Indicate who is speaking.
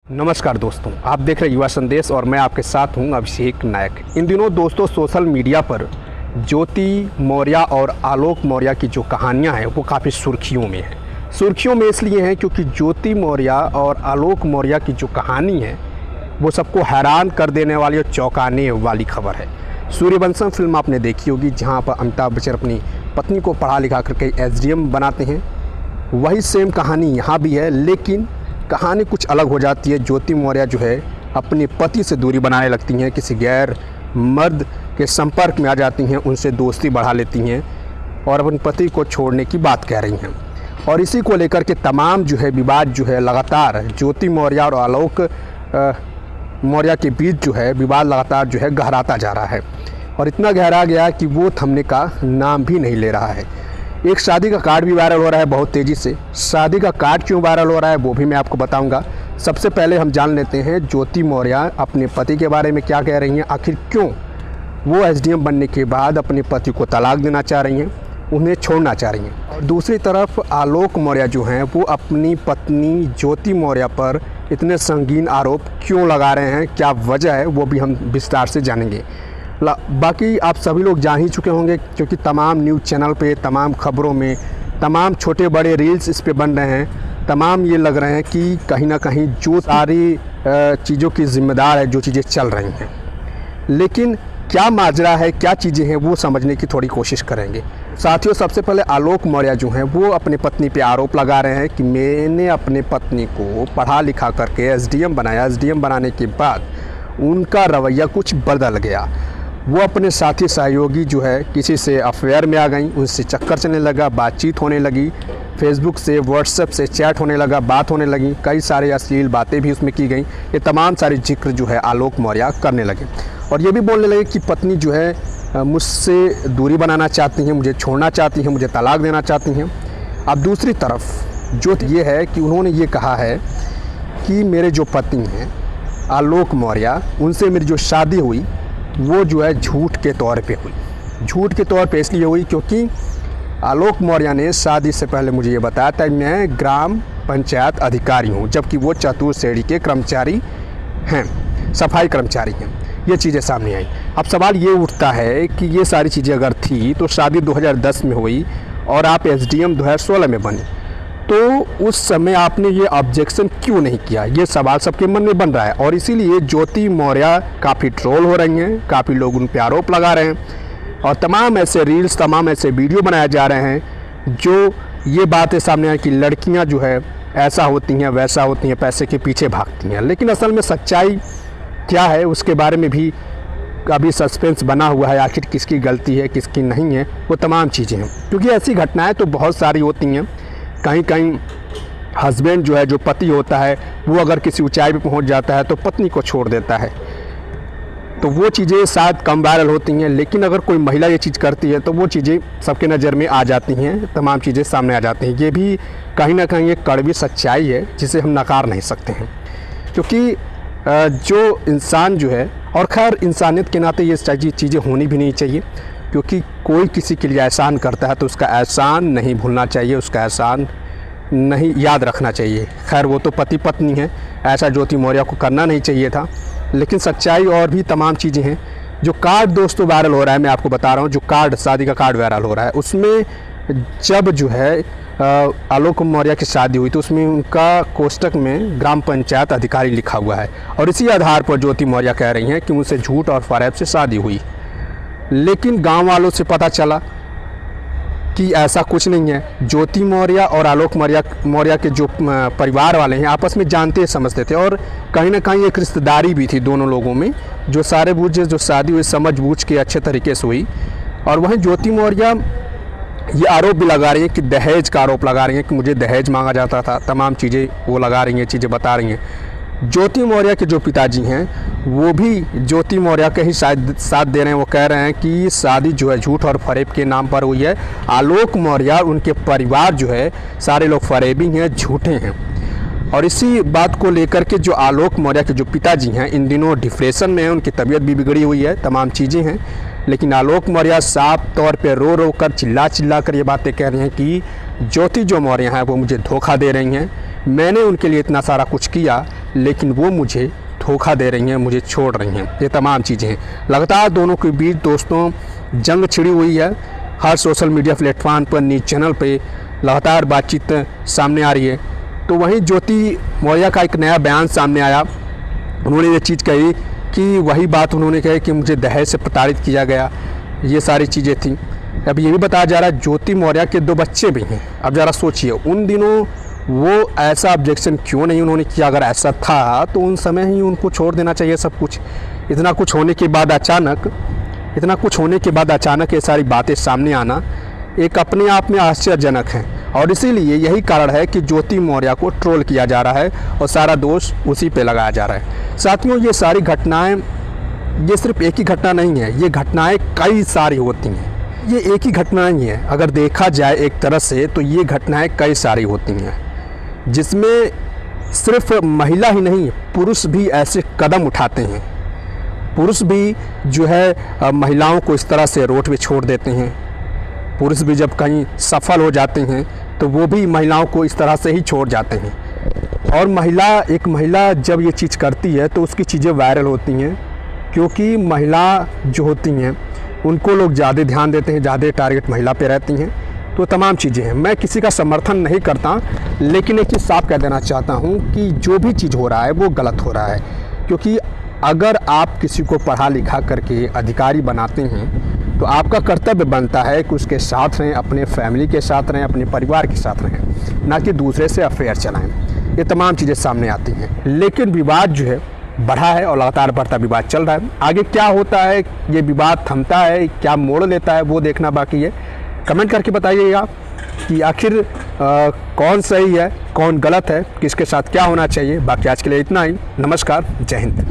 Speaker 1: नमस्कार दोस्तों, आप देख रहे युवा संदेश और मैं आपके साथ हूं अभिषेक नायक। इन दिनों दोस्तों सोशल मीडिया पर ज्योति मौर्य और आलोक मौर्य की जो कहानियां हैं वो काफ़ी सुर्खियों में है। सुर्खियों में इसलिए हैं क्योंकि ज्योति मौर्य और आलोक मौर्य की जो कहानी है वो सबको हैरान कर देने वाली और चौंकाने वाली खबर है। सूर्यवंशम फिल्म आपने देखी होगी, जहाँ पर अमिताभ बच्चन अपनी पत्नी को पढ़ा लिखा करके एसडीएम बनाते हैं। वही सेम कहानी यहाँ भी है, लेकिन कहानी कुछ अलग हो जाती है। ज्योति मौर्य जो है अपने पति से दूरी बनाने लगती हैं, किसी गैर मर्द के संपर्क में आ जाती हैं, उनसे दोस्ती बढ़ा लेती हैं और अपने पति को छोड़ने की बात कह रही हैं। और इसी को लेकर के तमाम जो है विवाद जो है लगातार ज्योति मौर्य और आलोक मौर्य के बीच जो है विवाद लगातार जो है गहराता जा रहा है और इतना गहरा गया कि वो थमने का नाम भी नहीं ले रहा है। एक शादी का कार्ड भी वायरल हो रहा है बहुत तेज़ी से। शादी का कार्ड क्यों वायरल हो रहा है वो भी मैं आपको बताऊंगा। सबसे पहले हम जान लेते हैं ज्योति मौर्य अपने पति के बारे में क्या कह रही हैं, आखिर क्यों वो एसडीएम बनने के बाद अपने पति को तलाक देना चाह रही हैं, उन्हें छोड़ना चाह रही हैं। और दूसरी तरफ आलोक मौर्य जो हैं वो अपनी पत्नी ज्योति मौर्य पर इतने संगीन आरोप क्यों लगा रहे हैं, क्या वजह है, वो भी हम विस्तार से जानेंगे। बाकी आप सभी लोग जान ही चुके होंगे क्योंकि तमाम न्यूज़ चैनल पे, तमाम खबरों में, तमाम छोटे बड़े रील्स इस पे बन रहे हैं। तमाम ये लग रहे हैं कि कहीं ना कहीं जो सारी चीज़ों की जिम्मेदार है, जो चीज़ें चल रही हैं। लेकिन क्या माजरा है, क्या चीज़ें हैं, वो समझने की थोड़ी कोशिश करेंगे। साथियों, सबसे पहले आलोक मौर्य जो हैं वो अपनी पत्नी पे आरोप लगा रहे हैं कि मैंने अपने पत्नी को पढ़ा लिखा करके एसडीएम बनाया। एसडीएम बनाने के बाद उनका रवैया कुछ बदल गया। वो अपने साथी सहयोगी जो है किसी से अफेयर में आ गई, उनसे चक्कर चलने लगा, बातचीत होने लगी, फेसबुक से व्हाट्सएप से चैट होने लगा, बात होने लगी, कई सारे अश्लील बातें भी उसमें की गई। ये तमाम सारे जिक्र जो है आलोक मौर्य करने लगे और ये भी बोलने लगे कि पत्नी जो है मुझसे दूरी बनाना चाहती हैं, मुझे छोड़ना चाहती हैं, मुझे तलाक देना चाहती हैं। अब दूसरी तरफ जो ये है कि उन्होंने ये कहा है कि मेरे जो पति हैं आलोक मौर्य, उनसे मेरी जो शादी हुई वो जो है झूठ के तौर पे हुई। झूठ के तौर पे इसलिए हुई क्योंकि आलोक मौर्य ने शादी से पहले मुझे ये बताया था मैं ग्राम पंचायत अधिकारी हूँ, जबकि वो चतुर्थ श्रेणी के कर्मचारी हैं, सफाई कर्मचारी हैं। ये चीज़ें सामने आई। अब सवाल ये उठता है कि ये सारी चीज़ें अगर थी तो शादी 2010 में हुई और आप एसडीएम 2016 में बनी, तो उस समय आपने ये ऑब्जेक्शन क्यों नहीं किया? ये सवाल सबके मन में बन रहा है और इसीलिए ज्योति मौर्य काफ़ी ट्रोल हो रही हैं, काफ़ी लोग उन पर आरोप लगा रहे हैं और तमाम ऐसे रील्स, तमाम ऐसे वीडियो बनाए जा रहे हैं जो ये बातें सामने आई कि लड़कियां जो है ऐसा होती हैं, वैसा होती हैं, पैसे के पीछे भागती हैं। लेकिन असल में सच्चाई क्या है उसके बारे में भी अभी सस्पेंस बना हुआ है। आखिर किसकी गलती है, किसकी नहीं है, वो तमाम चीज़ें हैं क्योंकि ऐसी घटनाएँ तो बहुत सारी होती हैं। कहीं कहीं हस्बैंड जो है, जो पति होता है, वो अगर किसी ऊंचाई पे पहुंच जाता है तो पत्नी को छोड़ देता है, तो वो चीज़ें शायद कम वायरल होती हैं। लेकिन अगर कोई महिला ये चीज़ करती है तो वो चीज़ें सबके नज़र में आ जाती हैं, तमाम चीज़ें सामने आ जाती हैं। ये भी कहीं ना कहीं एक कड़वी सच्चाई है जिसे हम नकार नहीं सकते हैं क्योंकि जो इंसान जो है, और खैर इंसानियत के नाते ये चीज़ें होनी भी नहीं चाहिए क्योंकि कोई किसी के लिए एहसान करता है तो उसका एहसान नहीं भूलना चाहिए, उसका एहसान नहीं याद रखना चाहिए। खैर वो तो पति पत्नी है, ऐसा ज्योति मौर्य को करना नहीं चाहिए था। लेकिन सच्चाई और भी तमाम चीज़ें हैं। जो कार्ड दोस्तों वायरल हो रहा है, मैं आपको बता रहा हूँ, जो कार्ड शादी का कार्ड वायरल हो रहा है उसमें जब जो है आलोक मौर्य की शादी हुई तो उसमें उनका कोष्टक में ग्राम पंचायत अधिकारी लिखा हुआ है और इसी आधार पर ज्योति मौर्य कह रही हैं कि मुझसे झूठ और फरेब से शादी हुई। लेकिन गांव वालों से पता चला कि ऐसा कुछ नहीं है। ज्योति मौर्य और आलोक मौर्य के जो परिवार वाले हैं आपस में जानते समझते थे और कहीं ना कहीं एक रिश्तेदारी भी थी दोनों लोगों में, जो सारे बूझ जो शादी हुई समझ बूझ के अच्छे तरीके से हुई। और वहीं ज्योति मौर्य ये आरोप भी लगा रही है कि दहेज का आरोप लगा रही हैं कि मुझे दहेज मांगा जाता था, तमाम चीज़ें वो लगा रही हैं, चीज़ें बता रही हैं। ज्योति मौर्य के जो पिताजी हैं वो भी ज्योति मौर्य के ही शायद साथ दे रहे हैं। वो कह रहे हैं कि शादी जो है झूठ और फरेब के नाम पर हुई है। आलोक मौर्य और उनके परिवार जो है सारे लोग फरेबी हैं, झूठे हैं। और इसी बात को लेकर के जो आलोक मौर्य के जो पिताजी हैं इन दिनों डिप्रेशन में हैं, उनकी तबीयत भी बिगड़ी हुई है, तमाम चीज़ें हैं। लेकिन आलोक मौर्य साफ तौर पे रो रो कर चिल्ला चिल्ला कर ये बातें कह रही हैं कि ज्योति जो मौर्य हैं वो मुझे धोखा दे रही हैं, मैंने उनके लिए इतना सारा कुछ किया, लेकिन वो मुझे धोखा दे रही हैं, मुझे छोड़ रही हैं। ये तमाम चीज़ें हैं। लगातार दोनों के बीच दोस्तों जंग छिड़ी हुई है। हर सोशल मीडिया प्लेटफॉर्म पर, न्यूज़ चैनल पे लगातार बातचीत सामने आ रही है। तो वहीं ज्योति मौर्य का एक नया बयान सामने आया। उन्होंने ये चीज़ कही कि वही बात उन्होंने कही कि मुझे दहेज से प्रताड़ित किया गया, ये सारी चीज़ें थी। अब ये भी बताया जा रहा है ज्योति मौर्य के 2 बच्चे भी हैं। अब ज़रा सोचिए, उन दिनों वो ऐसा ऑब्जेक्शन क्यों नहीं उन्होंने किया? अगर ऐसा था तो उन समय ही उनको छोड़ देना चाहिए सब कुछ। इतना कुछ होने के बाद अचानक ये सारी बातें सामने आना एक अपने आप में आश्चर्यजनक है। और इसीलिए यही कारण है कि ज्योति मौर्य को ट्रोल किया जा रहा है और सारा दोष उसी पे लगाया जा रहा है। साथियों, ये सारी घटनाएं, ये सिर्फ एक ही घटना नहीं है, ये घटनाएं कई सारी होती हैं। ये एक ही घटना नहीं है, अगर देखा जाए एक तरह से तो ये घटनाएं कई सारी होती हैं, जिसमें सिर्फ महिला ही नहीं, पुरुष भी ऐसे कदम उठाते हैं। पुरुष भी जो है महिलाओं को इस तरह से रोड पे छोड़ देते हैं। पुरुष भी जब कहीं सफल हो जाते हैं तो वो भी महिलाओं को इस तरह से ही छोड़ जाते हैं। और एक महिला जब ये चीज़ करती है तो उसकी चीज़ें वायरल होती हैं, क्योंकि महिला जो होती हैं उनको लोग ज़्यादा ध्यान देते हैं, ज़्यादा टारगेट महिला पे रहती हैं। तो तमाम चीज़ें हैं। मैं किसी का समर्थन नहीं करता, लेकिन एक चीज़ साफ कह देना चाहता हूँ कि जो भी चीज़ हो रहा है वो गलत हो रहा है। क्योंकि अगर आप किसी को पढ़ा लिखा करके अधिकारी बनाते हैं तो आपका कर्तव्य बनता है कि उसके साथ रहें, अपने फैमिली के साथ रहें, अपने परिवार के साथ रहें, ना कि दूसरे से अफेयर चलाएं। ये तमाम चीज़ें सामने आती हैं। लेकिन विवाद जो है बढ़ा है और लगातार बढ़ता विवाद चल रहा है। आगे क्या होता है, ये विवाद थमता है, क्या मोड़ लेता है, वो देखना बाकी है। कमेंट करके बताइएगा कि आखिर कौन सही है, कौन गलत है, किसके साथ क्या होना चाहिए। बाकी आज के लिए इतना ही। नमस्कार, जय हिंद।